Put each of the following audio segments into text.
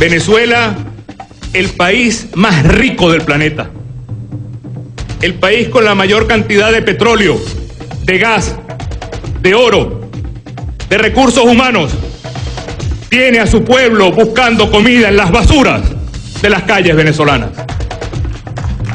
Venezuela, el país más rico del planeta, el país con la mayor cantidad de petróleo, de gas, de oro, de recursos humanos, tiene a su pueblo buscando comida en las basuras de las calles venezolanas.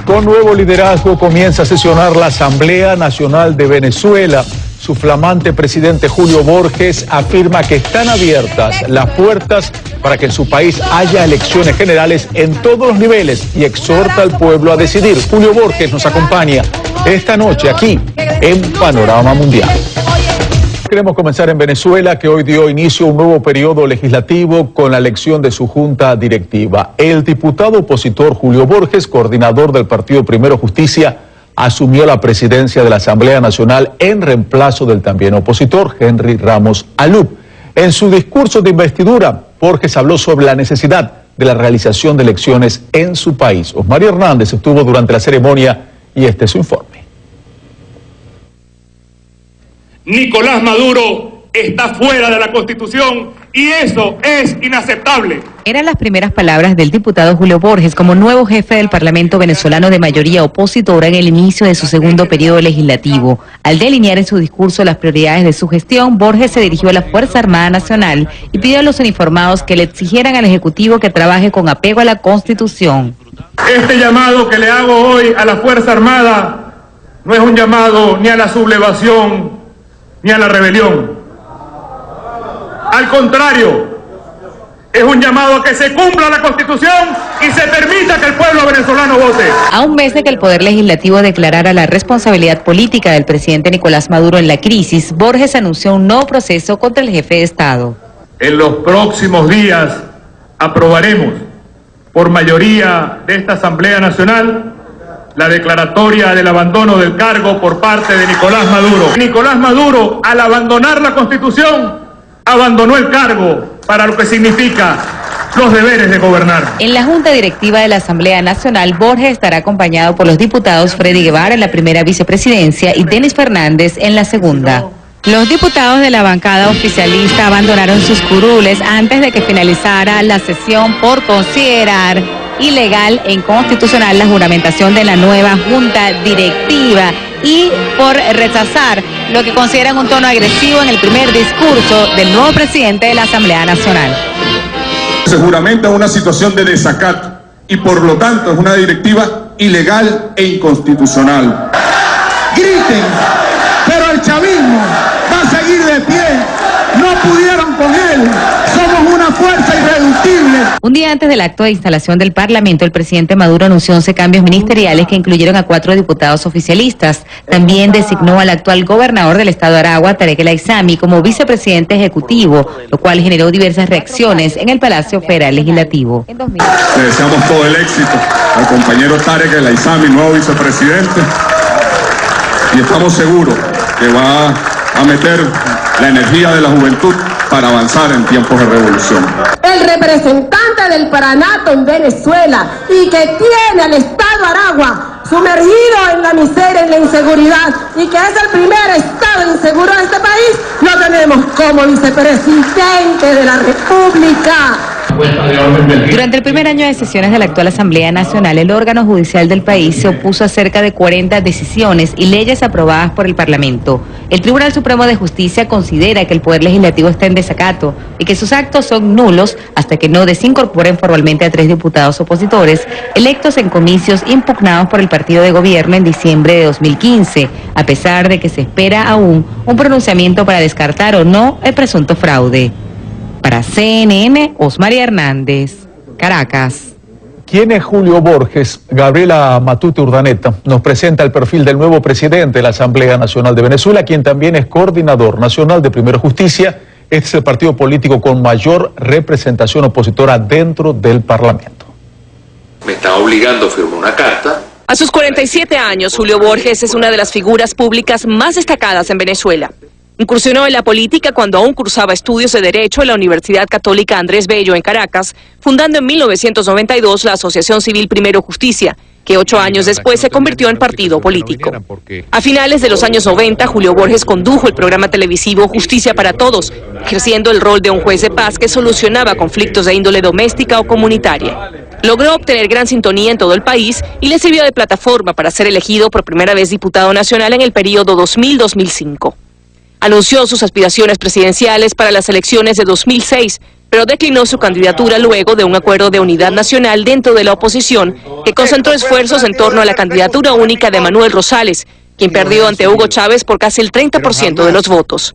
Con nuevo liderazgo comienza a sesionar la Asamblea Nacional de Venezuela. Su flamante presidente Julio Borges afirma que están abiertas las puertas para que en su país haya elecciones generales en todos los niveles y exhorta al pueblo a decidir. Julio Borges nos acompaña esta noche aquí en Panorama Mundial. Queremos comenzar en Venezuela, que hoy dio inicio a un nuevo periodo legislativo con la elección de su junta directiva. El diputado opositor Julio Borges, coordinador del partido Primero Justicia, asumió la presidencia de la Asamblea Nacional en reemplazo del también opositor Henry Ramos Alup. En su discurso de investidura, Borges habló sobre la necesidad de la realización de elecciones en su país. Osmari Hernández estuvo durante la ceremonia y este es su informe. Nicolás Maduro está fuera de la Constitución y eso es inaceptable. Eran las primeras palabras del diputado Julio Borges como nuevo jefe del Parlamento venezolano de mayoría opositora en el inicio de su segundo periodo legislativo. Al delinear en su discurso las prioridades de su gestión, Borges se dirigió a la Fuerza Armada Nacional y pidió a los uniformados que le exigieran al Ejecutivo que trabaje con apego a la Constitución. Este llamado que le hago hoy a la Fuerza Armada no es un llamado ni a la sublevación ni a la rebelión. Al contrario, es un llamado a que se cumpla la Constitución y se permita que el pueblo venezolano vote. A un mes de que el Poder Legislativo declarara la responsabilidad política del presidente Nicolás Maduro en la crisis, Borges anunció un nuevo proceso contra el jefe de Estado. En los próximos días aprobaremos por mayoría de esta Asamblea Nacional la declaratoria del abandono del cargo por parte de Nicolás Maduro. Nicolás Maduro, al abandonar la Constitución, abandonó el cargo para lo que significa los deberes de gobernar. En la Junta Directiva de la Asamblea Nacional, Borges estará acompañado por los diputados Freddy Guevara en la primera vicepresidencia y Denis Fernández en la segunda. Los diputados de la bancada oficialista abandonaron sus curules antes de que finalizara la sesión por considerar ilegal e inconstitucional la juramentación de la nueva Junta Directiva y por rechazar lo que consideran un tono agresivo en el primer discurso del nuevo presidente de la Asamblea Nacional. Se juramenta una situación de desacato y por lo tanto es una directiva ilegal e inconstitucional. Griten, pero el chavismo va a seguir de pie. No pudieron con él. Somos una fuerza irreductible. Un día antes del acto de instalación del Parlamento, el presidente Maduro anunció 11 cambios ministeriales que incluyeron a 4 diputados oficialistas. También designó al actual gobernador del estado de Aragua, Tarek El Aizami, como vicepresidente ejecutivo, lo cual generó diversas reacciones en el Palacio Federal Legislativo. Le deseamos todo el éxito al compañero Tarek El Aizami, nuevo vicepresidente, y estamos seguros que va a meter la energía de la juventud para avanzar en tiempos de revolución. El representante del Paranato en Venezuela y que tiene al Estado Aragua sumergido en la miseria y la inseguridad y que es el primer Estado inseguro de este país, lo tenemos como vicepresidente de la República. Durante el primer año de sesiones de la actual Asamblea Nacional, el órgano judicial del país se opuso a cerca de 40 decisiones y leyes aprobadas por el Parlamento. El Tribunal Supremo de Justicia considera que el Poder Legislativo está en desacato y que sus actos son nulos hasta que no desincorporen formalmente a 3 diputados opositores electos en comicios impugnados por el partido de gobierno en diciembre de 2015, a pesar de que se espera aún un pronunciamiento para descartar o no el presunto fraude. Para CNN, Osmari Hernández, Caracas. ¿Quién es Julio Borges? Gabriela Matute Urdaneta nos presenta el perfil del nuevo presidente de la Asamblea Nacional de Venezuela, quien también es coordinador nacional de Primero Justicia. Este es el partido político con mayor representación opositora dentro del Parlamento. Me está obligando a firmar una carta. A sus 47 años, Julio Borges es una de las figuras públicas más destacadas en Venezuela. Incursionó en la política cuando aún cursaba estudios de Derecho en la Universidad Católica Andrés Bello en Caracas, fundando en 1992 la Asociación Civil Primero Justicia, que 8 años después se convirtió en partido político. A finales de los años 90, Julio Borges condujo el programa televisivo Justicia para Todos, ejerciendo el rol de un juez de paz que solucionaba conflictos de índole doméstica o comunitaria. Logró obtener gran sintonía en todo el país y le sirvió de plataforma para ser elegido por primera vez diputado nacional en el periodo 2000-2005. Anunció sus aspiraciones presidenciales para las elecciones de 2006, pero declinó su candidatura luego de un acuerdo de unidad nacional dentro de la oposición que concentró esfuerzos en torno a la candidatura única de Manuel Rosales, quien perdió ante Hugo Chávez por casi el 30% de los votos.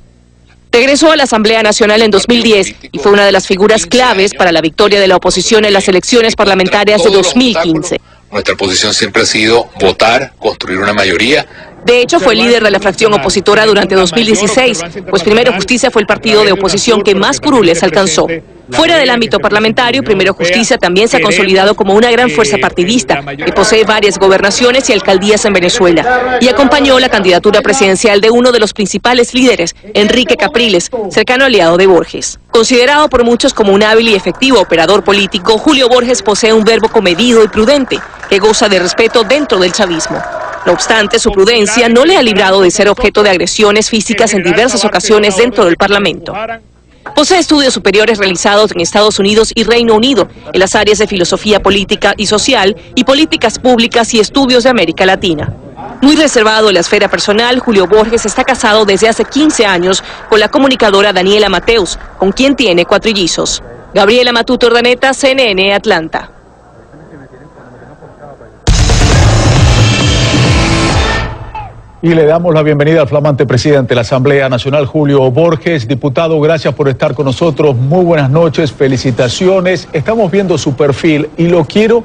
Regresó a la Asamblea Nacional en 2010 y fue una de las figuras claves para la victoria de la oposición en las elecciones parlamentarias de 2015. Nuestra posición siempre ha sido votar, construir una mayoría. De hecho, fue líder de la fracción opositora durante 2016, pues Primero Justicia fue el partido de oposición que más curules alcanzó. Fuera del ámbito parlamentario, Primero Justicia también se ha consolidado como una gran fuerza partidista, que posee varias gobernaciones y alcaldías en Venezuela, y acompañó la candidatura presidencial de uno de los principales líderes, Enrique Capriles, cercano aliado de Borges. Considerado por muchos como un hábil y efectivo operador político, Julio Borges posee un verbo comedido y prudente, que goza de respeto dentro del chavismo. No obstante, su prudencia no le ha librado de ser objeto de agresiones físicas en diversas ocasiones dentro del Parlamento. Posee estudios superiores realizados en Estados Unidos y Reino Unido, en las áreas de filosofía política y social y políticas públicas y estudios de América Latina. Muy reservado en la esfera personal, Julio Borges está casado desde hace 15 años con la comunicadora Daniela Mateus, con quien tiene 4 trillizos. Gabriela Matute Urdaneta, CNN, Atlanta. Y le damos la bienvenida al flamante presidente de la Asamblea Nacional, Julio Borges. Diputado, gracias por estar con nosotros. Muy buenas noches, felicitaciones. Estamos viendo su perfil y lo quiero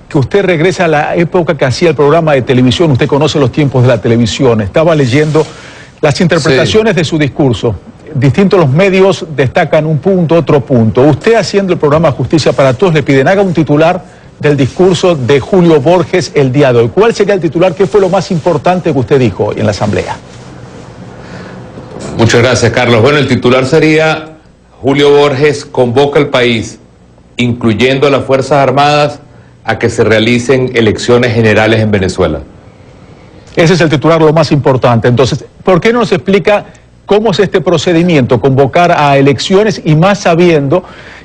que usted regrese a la época que hacía el programa de televisión. Usted conoce los tiempos de la televisión. Estaba leyendo las interpretaciones de su discurso. Distintos los medios destacan un punto, otro punto. Usted haciendo el programa Justicia para Todos le piden, haga un titular del discurso de Julio Borges el día de hoy. ¿Cuál sería el titular? ¿Qué fue lo más importante que usted dijo hoy en la Asamblea? Muchas gracias, Carlos. Bueno, el titular sería: Julio Borges convoca al país, incluyendo a las Fuerzas Armadas, a que se realicen elecciones generales en Venezuela. Ese es el titular, lo más importante. Entonces, ¿por qué no nos explica cómo es este procedimiento, convocar a elecciones y más sabiendo?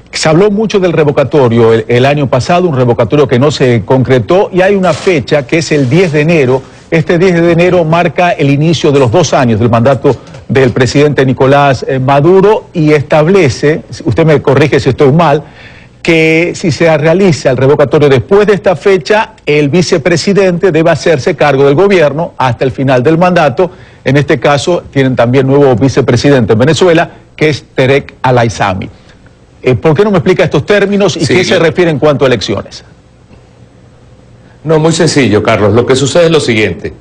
Se habló mucho del revocatorio el año pasado, un revocatorio que no se concretó, y hay una fecha que es el 10 de enero. Este 10 de enero marca el inicio de los 2 años del mandato del presidente Nicolás Maduro y establece, usted me corrige si estoy mal, que si se realiza el revocatorio después de esta fecha, el vicepresidente debe hacerse cargo del gobierno hasta el final del mandato. En este caso tienen también nuevo vicepresidente en Venezuela, que es Tarek Al-Aissami. ¿Por qué no me explica estos términos y qué se refiere en cuanto a elecciones? No, muy sencillo, Carlos. Lo que sucede es lo siguiente.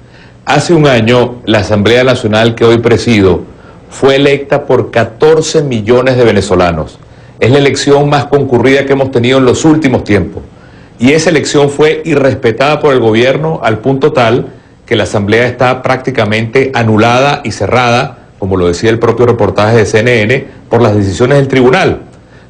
Hace un año, la Asamblea Nacional que hoy presido fue electa por 14 millones de venezolanos. Es la elección más concurrida que hemos tenido en los últimos tiempos. Y esa elección fue irrespetada por el gobierno al punto tal que la Asamblea está prácticamente anulada y cerrada, como lo decía el propio reportaje de CNN, por las decisiones del tribunal.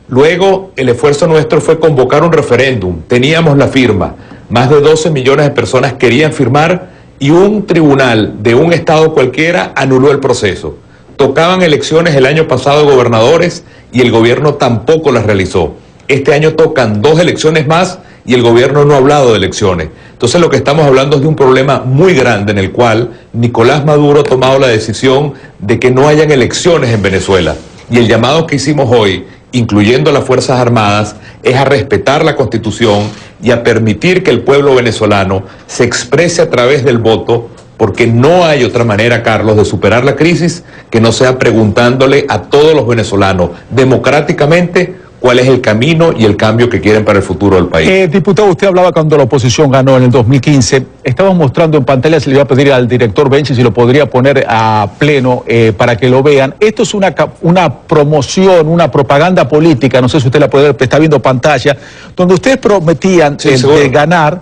Luego, el esfuerzo nuestro fue convocar un referéndum. Teníamos la firma. Más de 12 millones de personas querían firmar y un tribunal de un estado cualquiera anuló el proceso. Tocaban elecciones el año pasado de gobernadores y el gobierno tampoco las realizó. Este año tocan 2 elecciones más y el gobierno no ha hablado de elecciones. Entonces lo que estamos hablando es de un problema muy grande en el cual Nicolás Maduro ha tomado la decisión de que no hayan elecciones en Venezuela. Y el llamado que hicimos hoy, incluyendo a las Fuerzas Armadas, es a respetar la Constitución y a permitir que el pueblo venezolano se exprese a través del voto, porque no hay otra manera, Carlos, de superar la crisis que no sea preguntándole a todos los venezolanos democráticamente cuál es el camino y el cambio que quieren para el futuro del país. Diputado, usted hablaba cuando la oposición ganó en el 2015. Estamos mostrando en pantalla, se le iba a pedir al director Benchi si lo podría poner a pleno para que lo vean. Esto es una promoción, una propaganda política, no sé si usted la puede ver, está viendo pantalla, donde ustedes prometían de ganar,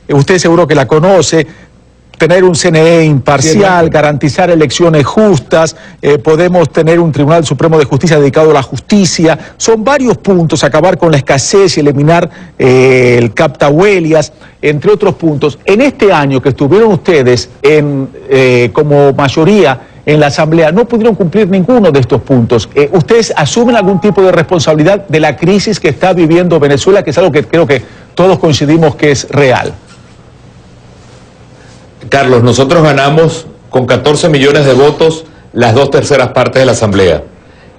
usted seguro que la conoce, tener un CNE imparcial, garantizar elecciones justas, podemos tener un Tribunal Supremo de Justicia dedicado a la justicia. Son varios puntos, acabar con la escasez y eliminar el captahuelias, entre otros puntos. En este año que estuvieron ustedes como mayoría en la Asamblea, no pudieron cumplir ninguno de estos puntos. ¿Ustedes asumen algún tipo de responsabilidad de la crisis que está viviendo Venezuela, que es algo que creo que todos coincidimos que es real? Carlos, nosotros ganamos con 14 millones de votos las 2/3 partes de la Asamblea.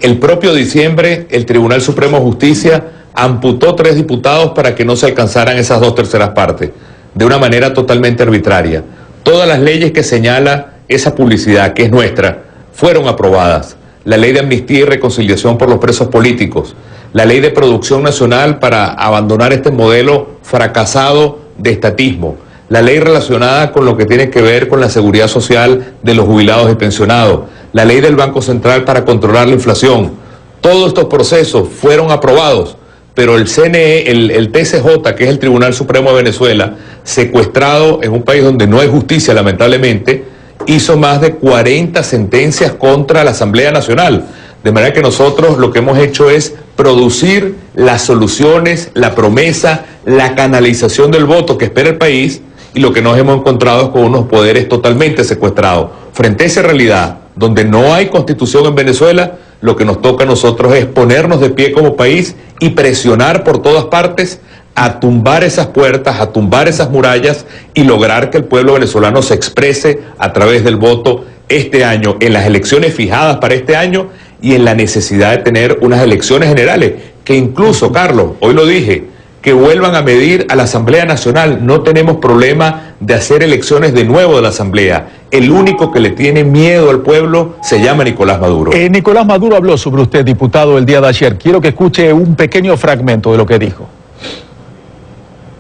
El propio diciembre, el Tribunal Supremo de Justicia amputó 3 diputados para que no se alcanzaran esas 2/3 partes, de una manera totalmente arbitraria. Todas las leyes que señala esa publicidad, que es nuestra, fueron aprobadas. La ley de amnistía y reconciliación por los presos políticos, la ley de producción nacional para abandonar este modelo fracasado de estatismo, la ley relacionada con lo que tiene que ver con la seguridad social de los jubilados y pensionados, la ley del Banco Central para controlar la inflación. Todos estos procesos fueron aprobados, pero el CNE, el TCJ, que es el Tribunal Supremo de Venezuela, secuestrado en un país donde no hay justicia, lamentablemente, hizo más de 40 sentencias contra la Asamblea Nacional. De manera que nosotros lo que hemos hecho es producir las soluciones, la promesa, la canalización del voto que espera el país, y lo que nos hemos encontrado es con unos poderes totalmente secuestrados. Frente a esa realidad, donde no hay constitución en Venezuela, lo que nos toca a nosotros es ponernos de pie como país y presionar por todas partes a tumbar esas puertas, a tumbar esas murallas y lograr que el pueblo venezolano se exprese a través del voto este año, en las elecciones fijadas para este año y en la necesidad de tener unas elecciones generales, que incluso, Carlos, hoy lo dije, que vuelvan a medir a la Asamblea Nacional. No tenemos problema de hacer elecciones de nuevo de la Asamblea. El único que le tiene miedo al pueblo se llama Nicolás Maduro. Nicolás Maduro habló sobre usted, diputado, el día de ayer. Quiero que escuche un pequeño fragmento de lo que dijo.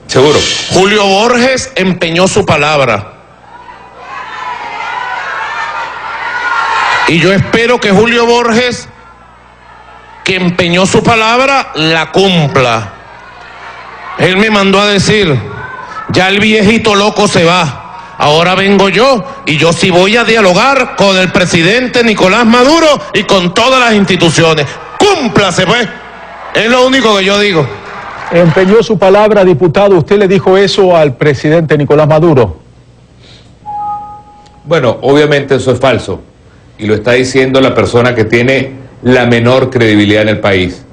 Seguro. Julio Borges empeñó su palabra. Y yo espero que Julio Borges, que empeñó su palabra, la cumpla. Él me mandó a decir, ya el viejito loco se va, ahora vengo yo, y yo sí voy a dialogar con el presidente Nicolás Maduro y con todas las instituciones. ¡Cúmplase, pues! Es lo único que yo digo. Empeñó su palabra, diputado. ¿Usted le dijo eso al presidente Nicolás Maduro? Bueno, obviamente eso es falso. Y lo está diciendo la persona que tiene la menor credibilidad en el país.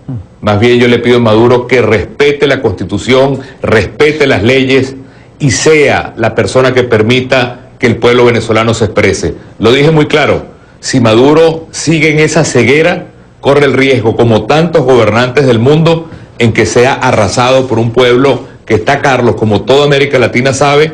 Más bien yo le pido a Maduro que respete la Constitución, respete las leyes y sea la persona que permita que el pueblo venezolano se exprese. Lo dije muy claro, si Maduro sigue en esa ceguera, corre el riesgo, como tantos gobernantes del mundo, en que sea arrasado por un pueblo que está, Carlos, como toda América Latina sabe,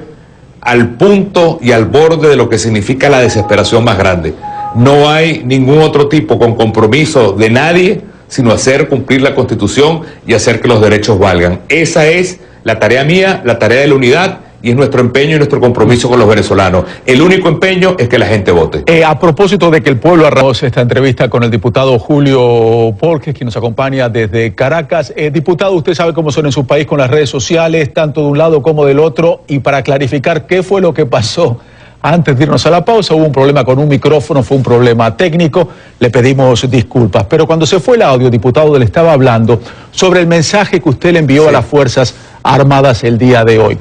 al punto y al borde de lo que significa la desesperación más grande. No hay ningún otro tipo con compromiso de nadie, sino hacer cumplir la Constitución y hacer que los derechos valgan. Esa es la tarea mía, la tarea de la unidad, y es nuestro empeño y nuestro compromiso con los venezolanos. El único empeño es que la gente vote. A propósito de que el pueblo arrancó esta entrevista con el diputado Julio Borges, quien nos acompaña desde Caracas. Diputado, usted sabe cómo son en su país con las redes sociales, tanto de un lado como del otro, y para clarificar qué fue lo que pasó antes de irnos a la pausa, hubo un problema con un micrófono, fue un problema técnico, le pedimos disculpas. Pero cuando se fue el audio, diputado, le estaba hablando sobre el mensaje que usted le envió a las Fuerzas Armadas el día de hoy.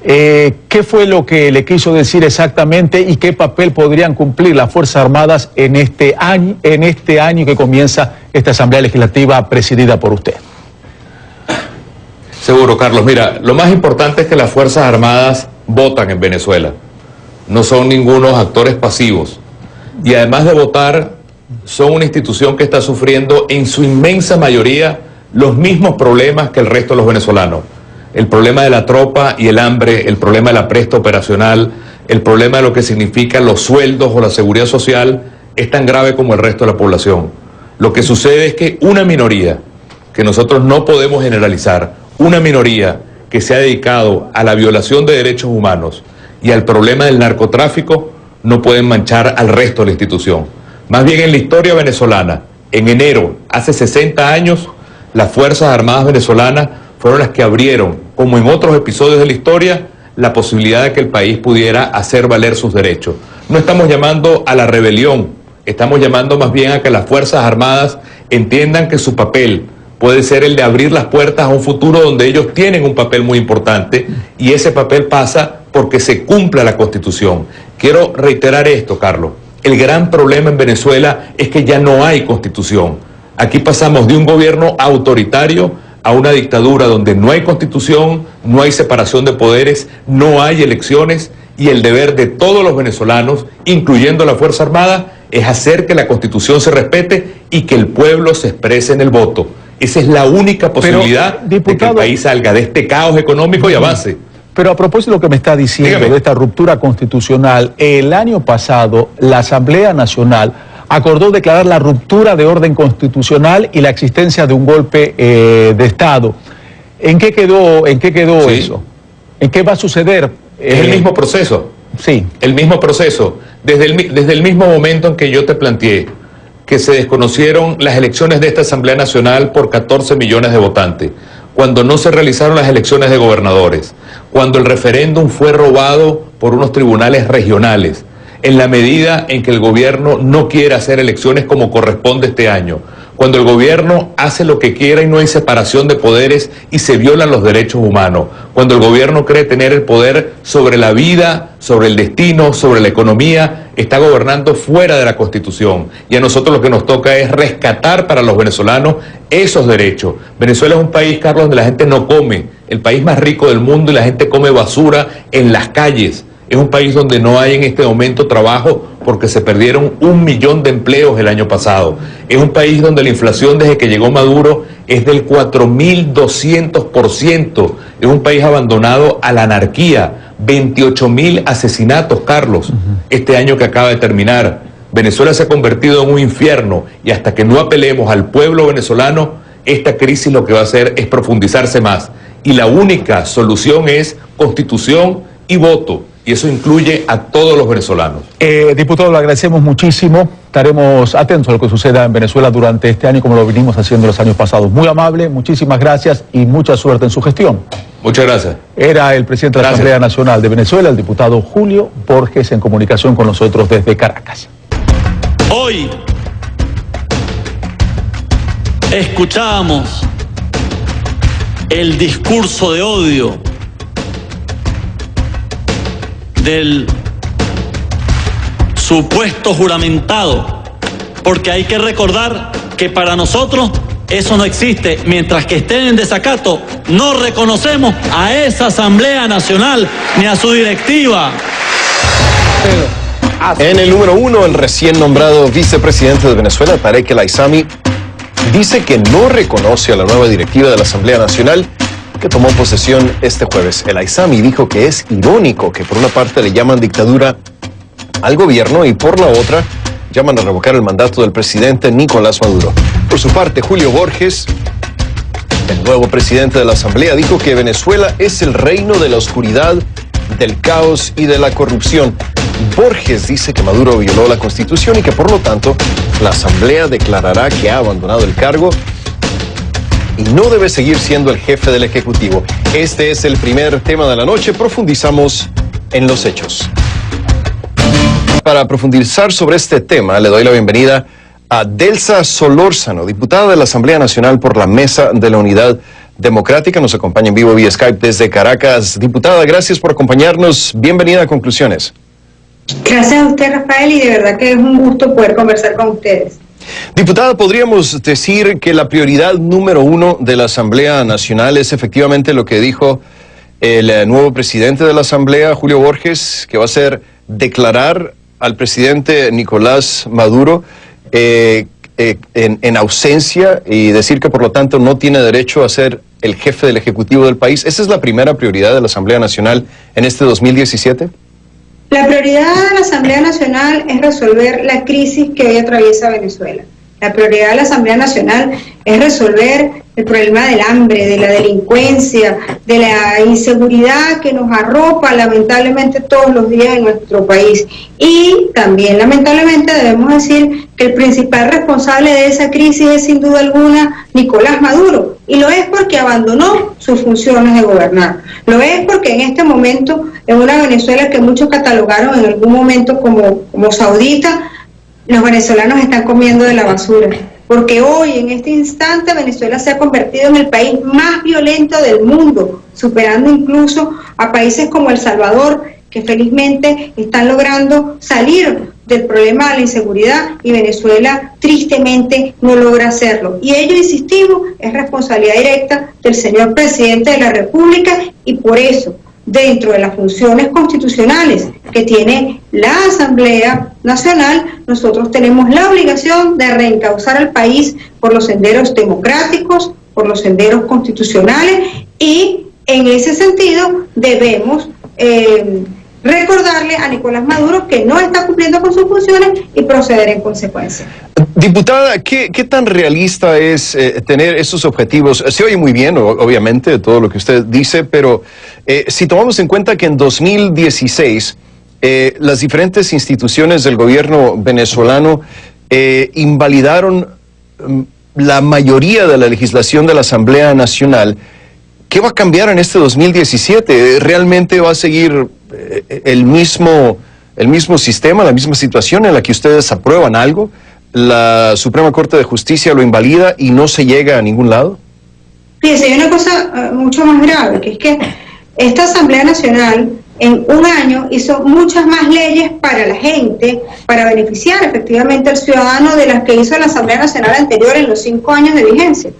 ¿Qué fue lo que le quiso decir exactamente y qué papel podrían cumplir las Fuerzas Armadas en este año que comienza esta Asamblea Legislativa presidida por usted? Seguro, Carlos. Mira, lo más importante es que las Fuerzas Armadas votan en Venezuela. No son ningunos actores pasivos. Y además de votar, son una institución que está sufriendo en su inmensa mayoría los mismos problemas que el resto de los venezolanos. El problema de la tropa y el hambre, el problema de la presta operacional, el problema de lo que significan los sueldos o la seguridad social es tan grave como el resto de la población. Lo que sucede es que una minoría, que nosotros no podemos generalizar, una minoría que se ha dedicado a la violación de derechos humanos y al problema del narcotráfico, no pueden manchar al resto de la institución. Más bien en la historia venezolana, en enero, hace 60 años, las Fuerzas Armadas venezolanas fueron las que abrieron, como en otros episodios de la historia, la posibilidad de que el país pudiera hacer valer sus derechos. No estamos llamando a la rebelión, estamos llamando más bien a que las Fuerzas Armadas entiendan que su papel puede ser el de abrir las puertas a un futuro donde ellos tienen un papel muy importante, y ese papel pasa porque se cumpla la Constitución. Quiero reiterar esto, Carlos. El gran problema en Venezuela es que ya no hay Constitución. Aquí pasamos de un gobierno autoritario a una dictadura donde no hay Constitución, no hay separación de poderes, no hay elecciones, y el deber de todos los venezolanos, incluyendo la Fuerza Armada, es hacer que la Constitución se respete y que el pueblo se exprese en el voto. Esa es la única posibilidad de que el país salga de este caos económico y avance. Pero a propósito de lo que me está diciendo, dígame, de esta ruptura constitucional, el año pasado la Asamblea Nacional acordó declarar la ruptura de orden constitucional y la existencia de un golpe de Estado. ¿En qué quedó eso? ¿En qué va a suceder? Es el mismo proceso. Sí. El mismo proceso. Desde el mismo momento en que yo te planteé que se desconocieron las elecciones de esta Asamblea Nacional por 14 millones de votantes, cuando no se realizaron las elecciones de gobernadores, cuando el referéndum fue robado por unos tribunales regionales, en la medida en que el gobierno no quiere hacer elecciones como corresponde este año, cuando el gobierno hace lo que quiera y no hay separación de poderes y se violan los derechos humanos, cuando el gobierno cree tener el poder sobre la vida, sobre el destino, sobre la economía, está gobernando fuera de la Constitución. Y a nosotros lo que nos toca es rescatar para los venezolanos esos derechos. Venezuela es un país, Carlos, donde la gente no come, el país más rico del mundo, y la gente come basura en las calles. Es un país donde no hay en este momento trabajo porque se perdieron 1 millón de empleos el año pasado. Es un país donde la inflación desde que llegó Maduro es del 4.200%. Es un país abandonado a la anarquía. 28.000 asesinatos, Carlos, este año que acaba de terminar. Venezuela se ha convertido en un infierno, y hasta que no apelemos al pueblo venezolano, esta crisis lo que va a hacer es profundizarse más. Y la única solución es Constitución y voto. Y eso incluye a todos los venezolanos. Diputado, le agradecemos muchísimo. Estaremos atentos a lo que suceda en Venezuela durante este año, como lo venimos haciendo los años pasados. Muy amable, muchísimas gracias y mucha suerte en su gestión. Muchas gracias. Era el presidente de la Asamblea Nacional de Venezuela, el diputado Julio Borges, en comunicación con nosotros desde Caracas. Hoy escuchamos el discurso de odio del supuesto juramentado, porque hay que recordar que para nosotros eso no existe. Mientras que estén en desacato, no reconocemos a esa Asamblea Nacional ni a su directiva. En el número 1, el recién nombrado vicepresidente de Venezuela, Tarek El Aissami, dice que no reconoce a la nueva directiva de la Asamblea Nacional que tomó posesión este jueves. El Aissami dijo que es irónico que por una parte le llaman dictadura al gobierno y por la otra llaman a revocar el mandato del presidente Nicolás Maduro. Por su parte, Julio Borges, el nuevo presidente de la Asamblea, dijo que Venezuela es el reino de la oscuridad, del caos y de la corrupción. Borges dice que Maduro violó la Constitución y que por lo tanto la Asamblea declarará que ha abandonado el cargo y no debe seguir siendo el jefe del Ejecutivo. Este es el primer tema de la noche. Profundizamos en los hechos. Para profundizar sobre este tema, le doy la bienvenida a Delsa Solórzano, diputada de la Asamblea Nacional por la Mesa de la Unidad Democrática. Nos acompaña en vivo vía Skype desde Caracas. Diputada, gracias por acompañarnos. Bienvenida a Conclusiones. Gracias a usted, Rafael, y de verdad que es un gusto poder conversar con ustedes. Diputada, ¿podríamos decir que la prioridad número 1 de la Asamblea Nacional es efectivamente lo que dijo el nuevo presidente de la Asamblea, Julio Borges, que va a ser declarar al presidente Nicolás Maduro en ausencia y decir que por lo tanto no tiene derecho a ser el jefe del Ejecutivo del país? ¿Esa es la primera prioridad de la Asamblea Nacional en este 2017? La prioridad de la Asamblea Nacional es resolver la crisis que hoy atraviesa Venezuela. La prioridad de la Asamblea Nacional es resolver el problema del hambre, de la delincuencia, de la inseguridad que nos arropa lamentablemente todos los días en nuestro país. Y también lamentablemente debemos decir que el principal responsable de esa crisis es sin duda alguna Nicolás Maduro, y lo es porque abandonó sus funciones de gobernar. Lo es porque en este momento, en una Venezuela que muchos catalogaron en algún momento como saudita, los venezolanos están comiendo de la basura. Porque hoy, en este instante, Venezuela se ha convertido en el país más violento del mundo, superando incluso a países como El Salvador, que felizmente están logrando salir del problema de la inseguridad, y Venezuela tristemente no logra hacerlo. Y ello, insistimos, es responsabilidad directa del señor presidente de la República, y por eso, dentro de las funciones constitucionales que tiene la Asamblea Nacional, nosotros tenemos la obligación de reencauzar al país por los senderos democráticos, por los senderos constitucionales, y en ese sentido debemos recordarle a Nicolás Maduro que no está cumpliendo con sus funciones y proceder en consecuencia. Diputada, ¿qué tan realista es tener esos objetivos? Se oye muy bien, obviamente, todo lo que usted dice, pero si tomamos en cuenta que en 2016 las diferentes instituciones del gobierno venezolano invalidaron la mayoría de la legislación de la Asamblea Nacional, ¿qué va a cambiar en este 2017? ¿Realmente va a seguir el mismo sistema, la misma situación en la que ustedes aprueban algo? ¿La Suprema Corte de Justicia lo invalida y no se llega a ningún lado? Fíjese, hay una cosa mucho más grave, que es que esta Asamblea Nacional en un año hizo muchas más leyes para la gente, para beneficiar efectivamente al ciudadano, de las que hizo la Asamblea Nacional anterior en los 5 años de vigencia.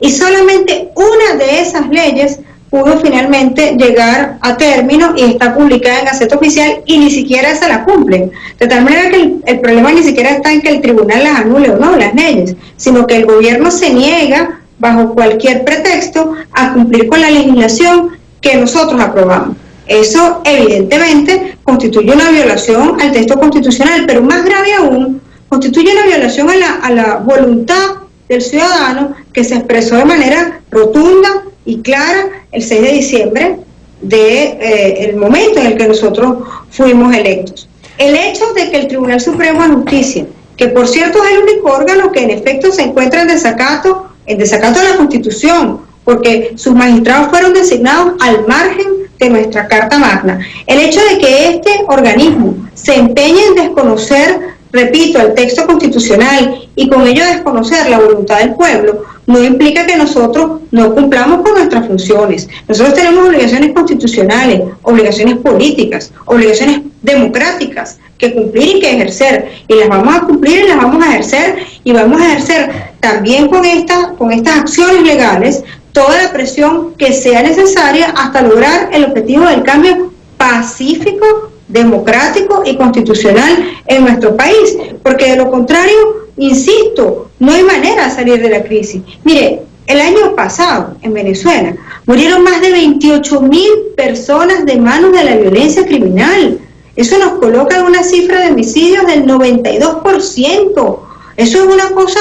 Y solamente una de esas leyes pudo finalmente llegar a término y está publicada en Gaceta Oficial, y ni siquiera esa la cumplen. De tal manera que el problema ni siquiera está en que el tribunal las anule o no, las leyes, sino que el gobierno se niega, bajo cualquier pretexto, a cumplir con la legislación que nosotros aprobamos. Eso evidentemente constituye una violación al texto constitucional, pero más grave aún, constituye una violación a la voluntad del ciudadano, que se expresó de manera rotunda y clara el 6 de diciembre el momento en el que nosotros fuimos electos. El hecho de que el Tribunal Supremo de Justicia, que por cierto es el único órgano que en efecto se encuentra en desacato de la Constitución, porque sus magistrados fueron designados al margen de nuestra Carta Magna, el hecho de que este organismo se empeñe en desconocer, repito, el texto constitucional y con ello desconocer la voluntad del pueblo, no implica que nosotros no cumplamos con nuestras funciones. Nosotros tenemos obligaciones constitucionales, obligaciones políticas, obligaciones democráticas que cumplir y que ejercer, y las vamos a cumplir y las vamos a ejercer, y vamos a ejercer también con estas acciones legales toda la presión que sea necesaria hasta lograr el objetivo del cambio pacífico, democrático y constitucional en nuestro país, porque de lo contrario, insisto, no hay manera de salir de la crisis. Mire, el año pasado en Venezuela murieron más de 28.000 personas de manos de la violencia criminal. Eso nos coloca en una cifra de homicidios del 92%. Eso es una cosa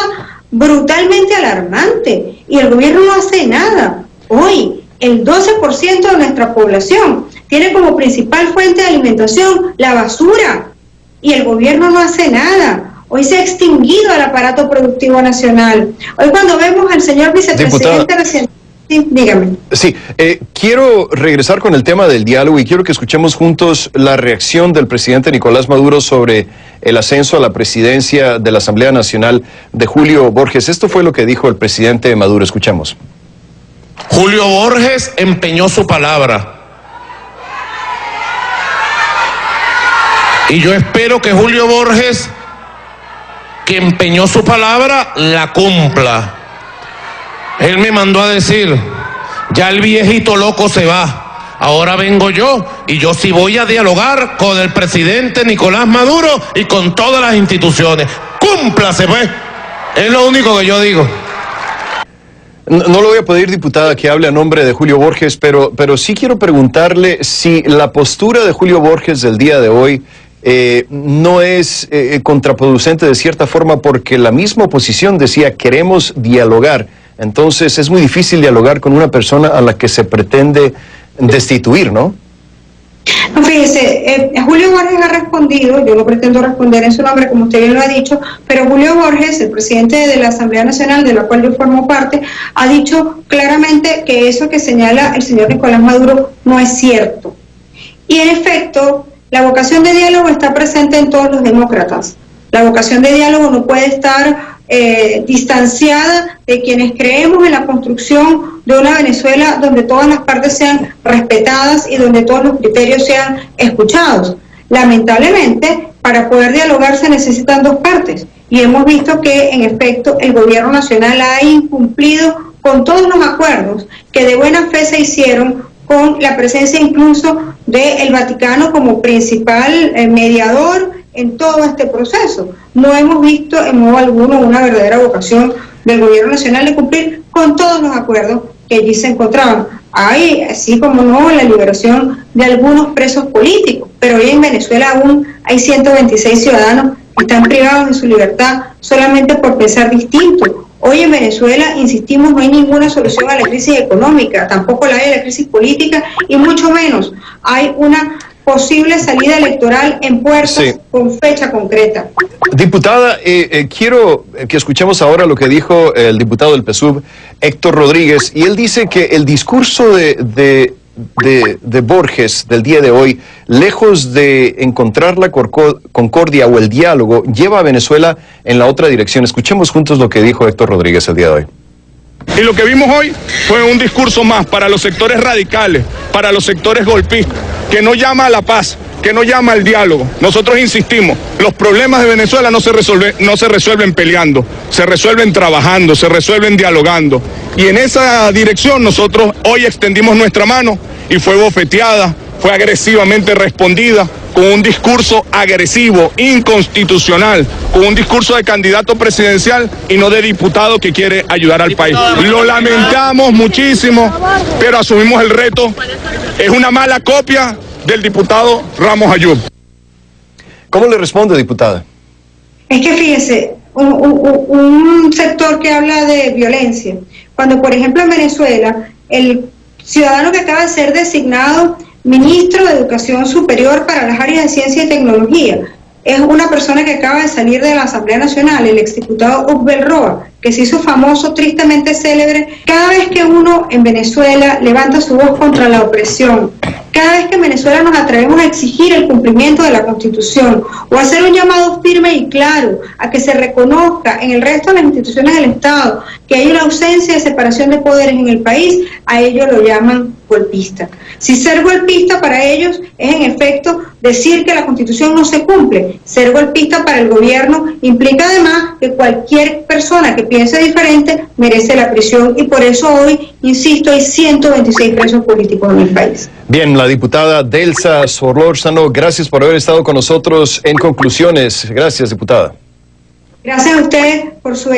brutalmente alarmante, y el gobierno no hace nada. Hoy, el 12% de nuestra población tiene como principal fuente de alimentación la basura, y el gobierno no hace nada. Hoy se ha extinguido el aparato productivo nacional. Hoy, cuando vemos al señor vicepresidente recién... Sí, dígame. Sí, quiero regresar con el tema del diálogo, y quiero que escuchemos juntos la reacción del presidente Nicolás Maduro sobre el ascenso a la presidencia de la Asamblea Nacional de Julio Borges. Esto fue lo que dijo el presidente Maduro. Escuchemos. Julio Borges empeñó su palabra. Y yo espero que Julio Borges, que empeñó su palabra, la cumpla. Él me mandó a decir, ya el viejito loco se va, ahora vengo yo, y yo sí voy a dialogar con el presidente Nicolás Maduro y con todas las instituciones. ¡Cúmplase, pues! Es lo único que yo digo. No le voy a pedir, diputada, que hable a nombre de Julio Borges, pero sí quiero preguntarle si la postura de Julio Borges del día de hoy no es contraproducente de cierta forma, porque la misma oposición decía: queremos dialogar. Entonces es muy difícil dialogar con una persona a la que se pretende destituir, ¿no? No, fíjese, Julio Borges ha respondido, yo no pretendo responder en su nombre, como usted bien lo ha dicho, pero Julio Borges, el presidente de la Asamblea Nacional, de la cual yo formo parte, ha dicho claramente que eso que señala el señor Nicolás Maduro no es cierto. Y en efecto, la vocación de diálogo está presente en todos los demócratas. La vocación de diálogo no puede estar distanciada de quienes creemos en la construcción de una Venezuela donde todas las partes sean respetadas y donde todos los criterios sean escuchados. Lamentablemente, para poder dialogar se necesitan dos partes y hemos visto que en efecto el gobierno nacional ha incumplido con todos los acuerdos que de buena fe se hicieron, con la presencia incluso del Vaticano como principal mediador en todo este proceso. No hemos visto en modo alguno una verdadera vocación del gobierno nacional de cumplir con todos los acuerdos que allí se encontraban. Hay, así como no, la liberación de algunos presos políticos, pero hoy en Venezuela aún hay 126 ciudadanos que están privados de su libertad solamente por pensar distinto. Hoy en Venezuela, insistimos, no hay ninguna solución a la crisis económica, tampoco la hay a la crisis política y mucho menos hay una posible salida electoral en puertas con fecha concreta. Diputada, quiero que escuchemos ahora lo que dijo el diputado del PSUV, Héctor Rodríguez, y él dice que el discurso de Borges del día de hoy, lejos de encontrar la concordia o el diálogo, lleva a Venezuela en la otra dirección. Escuchemos juntos lo que dijo Héctor Rodríguez el día de hoy. Y lo que vimos hoy fue un discurso más para los sectores radicales, para los sectores golpistas, que no llama a la paz, que no llama al diálogo. Nosotros insistimos, los problemas de Venezuela no se resuelven peleando, se resuelven trabajando, se resuelven dialogando. Y en esa dirección nosotros hoy extendimos nuestra mano y fue bofeteada, fue agresivamente respondida con un discurso agresivo, inconstitucional, con un discurso de candidato presidencial y no de diputado que quiere ayudar al país. Lo lamentamos muchísimo, pero asumimos el reto. Es una mala copia del diputado Ramos Ayub. ¿Cómo le responde, diputada? Es que fíjese, un sector que habla de violencia, cuando por ejemplo en Venezuela el ciudadano que acaba de ser designado ministro de Educación Superior para las áreas de Ciencia y Tecnología es una persona que acaba de salir de la Asamblea Nacional, el exdiputado Usbel Roa, que se hizo famoso, tristemente célebre. Cada vez que uno en Venezuela levanta su voz contra la opresión, cada vez que en Venezuela nos atrevemos a exigir el cumplimiento de la Constitución o hacer un llamado firme y claro a que se reconozca en el resto de las instituciones del Estado que hay una ausencia de separación de poderes en el país, a ello lo llaman golpista. Si ser golpista para ellos es en efecto decir que la Constitución no se cumple, ser golpista para el gobierno implica además que cualquier persona que piense diferente merece la prisión y por eso hoy, insisto, hay 126 presos políticos en el país. Bien, la diputada Delsa Solórzano, gracias por haber estado con nosotros en Conclusiones. Gracias, diputada. Gracias a ustedes por su